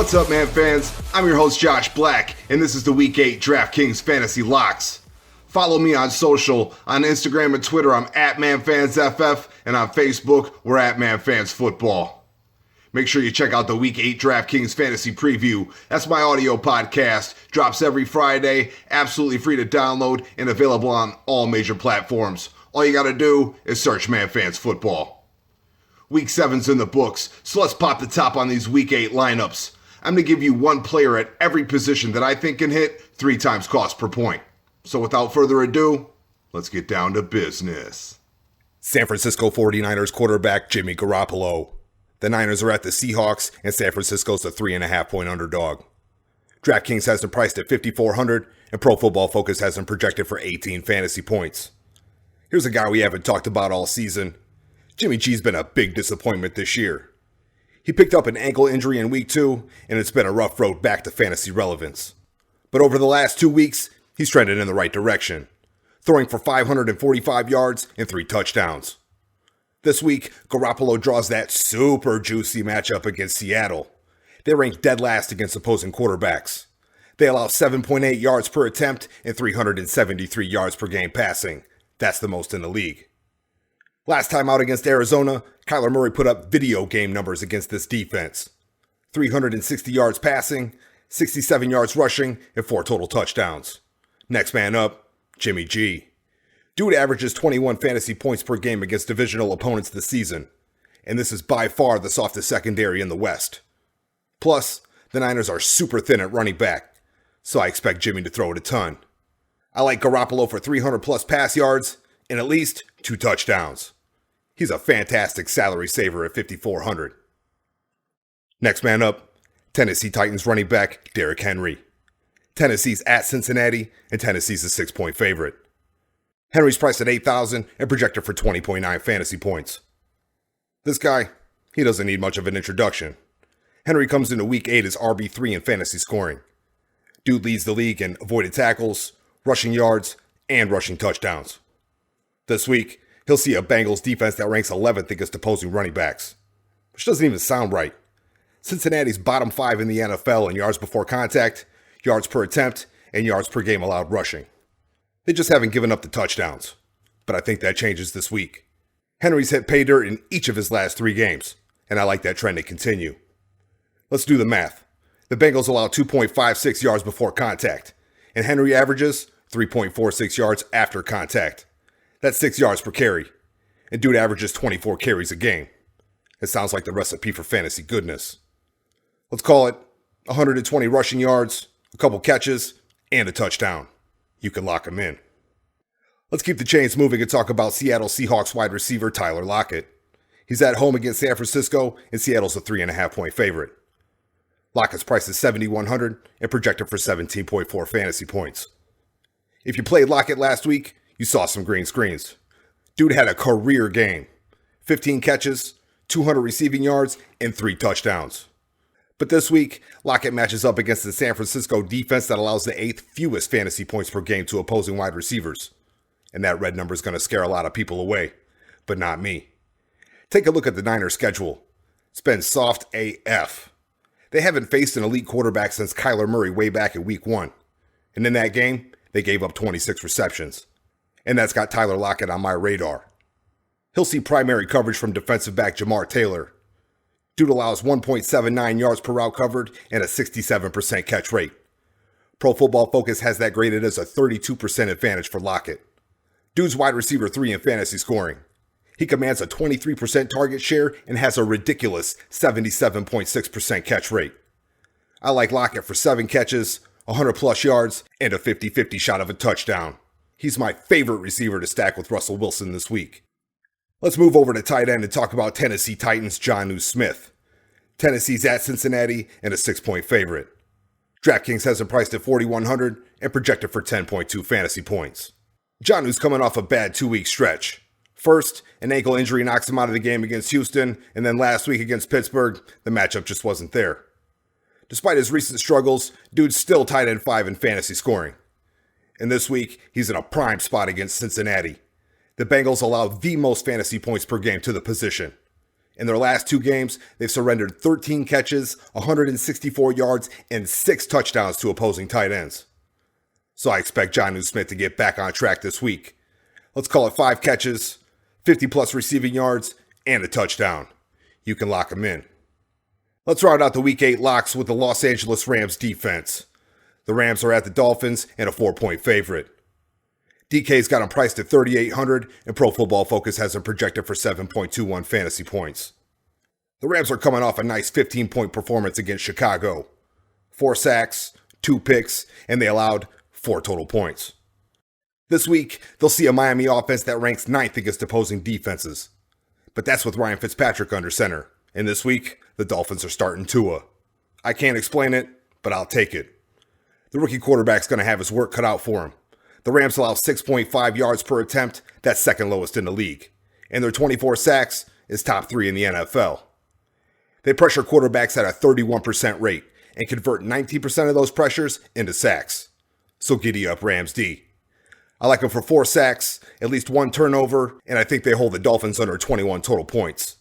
What's up, man fans? I'm your host, Josh Black, and this is the Week 8 Draftkings Fantasy Locks. Follow me on social. On Instagram and Twitter, I'm at ManFansFF, and on Facebook, we're at ManFansFootball. Make sure you check out the Week 8 DraftKings Fantasy Preview. That's my audio podcast. Drops every Friday, absolutely free to download, and available on all major platforms. All you gotta do is search ManFansFootball. Week 7's in the books, so let's pop the top on these Week 8 lineups. I'm going to give you one player at every position that I think can hit 3 times cost per point. So without further ado, let's get down to business. San Francisco 49ers quarterback Jimmy Garoppolo. The Niners are at the Seahawks, and San Francisco's a 3.5-point underdog. DraftKings has them priced at $5,400, and Pro Football Focus has them projected for 18 fantasy points. Here's a guy we haven't talked about all season. Jimmy G's been a big disappointment this year. He picked up an ankle injury in week 2, and it's been a rough road back to fantasy relevance. But over the last 2 weeks, he's trended in the right direction, throwing for 545 yards and 3 touchdowns. This week, Garoppolo draws that super juicy matchup against Seattle. They rank dead last against opposing quarterbacks. They allow 7.8 yards per attempt and 373 yards per game passing. That's the most in the league. Last time out against Arizona, Kyler Murray put up video game numbers against this defense. 360 yards passing, 67 yards rushing, and 4 total touchdowns. Next man up, Jimmy G. Dude averages 21 fantasy points per game against divisional opponents this season, and this is by far the softest secondary in the West. Plus, the Niners are super thin at running back, so I expect Jimmy to throw it a ton. I like Garoppolo for 300 plus pass yards and at least 2 touchdowns. He's a fantastic salary saver at $5,400. Next man up, Tennessee Titans running back Derrick Henry. Tennessee's at Cincinnati, and Tennessee's a 6-point favorite. Henry's priced at $8,000 and projected for 20.9 fantasy points. This guy, he doesn't need much of an introduction. Henry comes into week 8 as RB3 in fantasy scoring. Dude leads the league in avoided tackles, rushing yards, and rushing touchdowns. This week, he'll see a Bengals defense that ranks 11th against opposing running backs, which doesn't even sound right. Cincinnati's bottom 5 in the NFL in yards before contact, yards per attempt, and yards per game allowed rushing. They just haven't given up the touchdowns, but I think that changes this week. Henry's hit pay dirt in each of his last 3 games, and I like that trend to continue. Let's do the math. The Bengals allow 2.56 yards before contact, and Henry averages 3.46 yards after contact. That's 6 yards per carry, and dude averages 24 carries a game. It sounds like the recipe for fantasy goodness. Let's call it 120 rushing yards, a couple catches, and a touchdown. You can lock him in. Let's keep the chains moving and talk about Seattle Seahawks wide receiver Tyler Lockett. He's at home against San Francisco, and Seattle's a 3.5-point favorite. Lockett's price is $7,100 and projected for 17.4 fantasy points. If you played Lockett last week, you saw some green screens. Dude had a career game. 15 catches, 200 receiving yards, and 3 touchdowns. But this week, Lockett matches up against the San Francisco defense that allows the 8th fewest fantasy points per game to opposing wide receivers. And that red number is going to scare a lot of people away, but not me. Take a look at the Niners' schedule. It's been soft AF. They haven't faced an elite quarterback since Kyler Murray way back in week 1. And in that game, they gave up 26 receptions. And that's got Tyler Lockett on my radar. He'll see primary coverage from defensive back Jamar Taylor. Dude allows 1.79 yards per route covered and a 67% catch rate. Pro Football Focus has that graded as a 32% advantage for Lockett. Dude's wide receiver 3 in fantasy scoring. He commands a 23% target share and has a ridiculous 77.6% catch rate. I like Lockett for 7 catches, 100 plus yards, and a 50-50 shot of a touchdown. He's my favorite receiver to stack with Russell Wilson this week. Let's move over to tight end and talk about Tennessee Titans' Jonnu Smith. Tennessee's at Cincinnati and a 6-point favorite. DraftKings has him priced at $4,100 and projected for 10.2 fantasy points. Jonnu's coming off a bad 2-week stretch. First, an ankle injury knocks him out of the game against Houston, and then last week against Pittsburgh, the matchup just wasn't there. Despite his recent struggles, dude's still tight end 5 in fantasy scoring. And this week, he's in a prime spot against Cincinnati. The Bengals allow the most fantasy points per game to the position. In their last 2 games, they've surrendered 13 catches, 164 yards, and 6 touchdowns to opposing tight ends. So I expect Jonnu Smith to get back on track this week. Let's call it 5 catches, 50-plus receiving yards, and a touchdown. You can lock him in. Let's round out the Week 8 locks with the Los Angeles Rams defense. The Rams are at the Dolphins and a 4-point favorite. DK's got them priced at $3,800, and Pro Football Focus has them projected for 7.21 fantasy points. The Rams are coming off a nice 15-point performance against Chicago. 4 sacks, 2 picks, and they allowed 4 total points. This week, they'll see a Miami offense that ranks 9th against opposing defenses. But that's with Ryan Fitzpatrick under center. And this week, the Dolphins are starting Tua. I can't explain it, but I'll take it. The rookie quarterback's going to have his work cut out for him. The Rams allow 6.5 yards per attempt, that's second lowest in the league. And their 24 sacks is top 3 in the NFL. They pressure quarterbacks at a 31% rate and convert 19% of those pressures into sacks. So giddy up, Rams D. I like them for 4 sacks, at least 1 turnover, and I think they hold the Dolphins under 21 total points.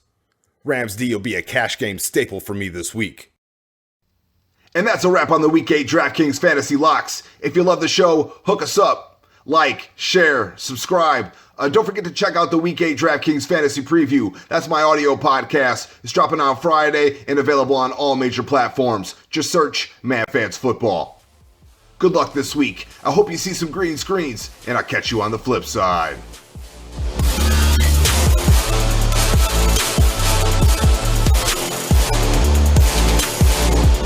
Rams D will be a cash game staple for me this week. And that's a wrap on the Week 8 DraftKings Fantasy Locks. If you love the show, hook us up. Like, share, subscribe. Don't forget to check out the Week 8 DraftKings Fantasy Preview. That's my audio podcast. It's dropping on Friday and available on all major platforms. Just search Man Fans Football. Good luck this week. I hope you see some green screens, and I'll catch you on the flip side.